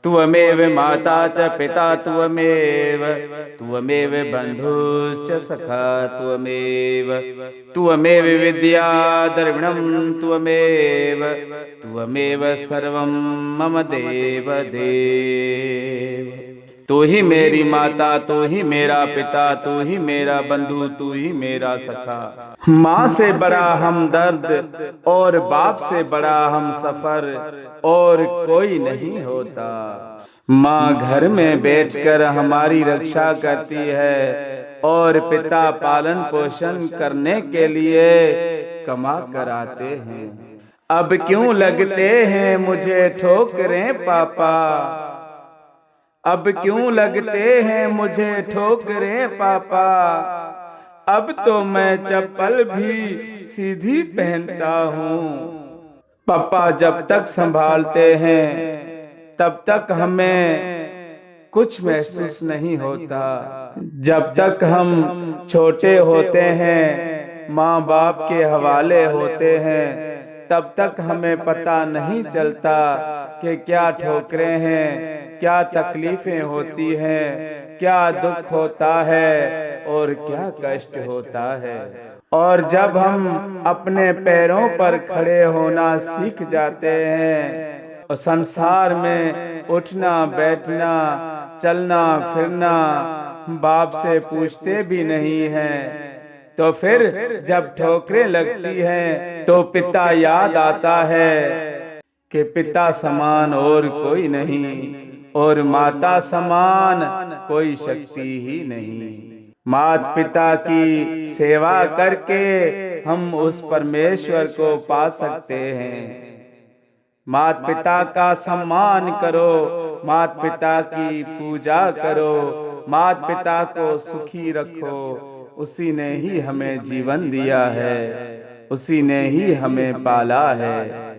त्वमेव माता च पिता त्वमेव, त्वमेव बन्धुश्च सखा त्वमेव, त्वमेव विद्या द्रविणं त्वमेव, त्वमेव सर्वं मम देव देव। तू ही मेरी माता, तू ही मेरा पिता, तू ही मेरा बंधु, तू ही मेरा सखा। माँ से बड़ा हमदर्द और बाप से बड़ा हम सफर और कोई नहीं होता। माँ घर में बैठकर हमारी रक्षा करती है और पिता पालन पोषण करने के लिए कमा कर आते हैं। अब क्यों लगते हैं मुझे ठोकरें पापा, अब क्यों लगते हैं मुझे ठोकरें पापा, अब तो मैं चप्पल भी सीधी पहनता हूँ। पापा जब तक संभालते हैं तब तक हमें कुछ महसूस नहीं होता। जब तक हम छोटे होते हैं, माँ बाप के हवाले होते हैं, तब तक हमें पता नहीं चलता कि क्या ठोकरें हैं, क्या तकलीफें होती हैं, क्या दुख होता है और क्या कष्ट होता है। और जब हम अपने पैरों पर खड़े होना सीख जाते हैं और संसार में उठना बैठना चलना फिरना बाप से पूछते भी नहीं हैं, तो फिर जब ठोकरें लगती हैं तो पिता याद आता है कि पिता समान और कोई नहीं और माता समान कोई शक्ति ही नहीं। माता पिता की सेवा करके हम उस परमेश्वर को पा सकते हैं। माता पिता का सम्मान करो, माता पिता की पूजा करो, माता पिता को सुखी रखो। उसी ने ही हमें जीवन दिया है, उसी ने ही हमें पाला है।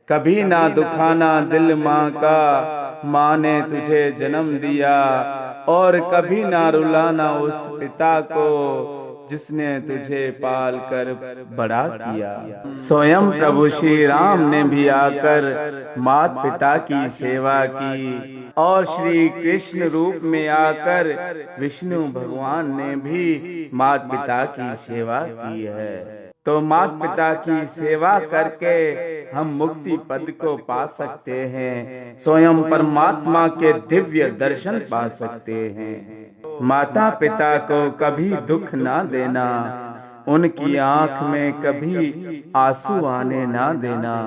कभी ना दुखाना दिल माँ का, माँ ने तुझे जन्म दिया, और कभी ना रुलाना उस पिता को जिसने तुझे पाल कर बड़ा किया। स्वयं प्रभु श्री राम ने भी आकर माता पिता की सेवा की और श्री कृष्ण रूप में आकर विष्णु भगवान ने भी माता पिता की सेवा की है। तो माता पिता की सेवा करके हम मुक्ति पद को पा सकते हैं, स्वयं परमात्मा के दिव्य दर्शन पा सकते हैं। माता पिता को कभी दुख ना देना, उनकी आंख में कभी आंसू आने ना देना।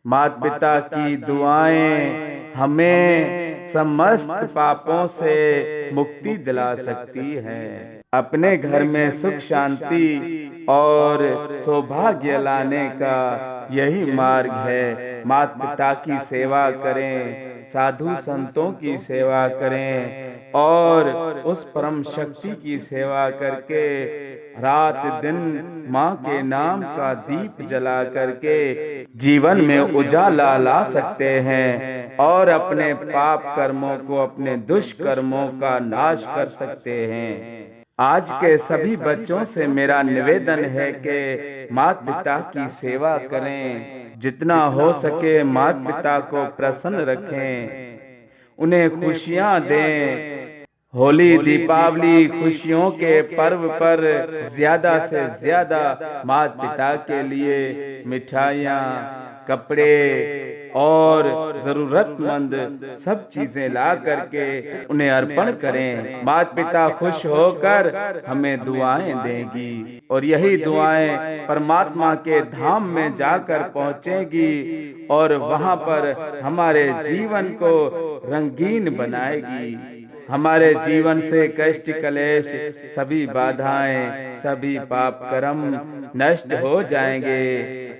माता पिता की दुआएं हमें समस्त पापों से मुक्ति दिला सकती हैं। अपने घर में सुख शांति और सौभाग्य लाने का यही मार्ग है। माता पिता की सेवा करें, साधु संतों की सेवा करें और उस परम शक्ति की सेवा करके रात दिन माँ के नाम का दीप जला करके जीवन में उजाला ला सकते हैं और अपने पाप कर्मों को, अपने दुष्कर्मों का नाश कर सकते हैं। आज के सभी बच्चों से मेरा निवेदन है कि माता पिता की सेवा करें, जितना हो सके माता पिता को प्रसन्न रखें, उन्हें खुशियां दें। होली दीपावली खुशियों के पर्व पर ज्यादा से ज्यादा माता पिता के लिए मिठाइयाँ, कपड़े और जरूरतमंद सब चीजें ला करके उन्हें अर्पण करें। माता पिता खुश होकर हमें दुआएं देगी और यही दुआएं परमात्मा के धाम में जाकर पहुंचेगी और वहां पर हमारे जीवन को रंगीन बनाएगी। हमारे जीवन से कष्ट कलेश सभी बाधाएं, सभी पाप कर्म नष्ट हो जाएंगे।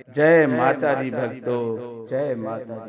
जय माता दी भक्तों, जय माता दी।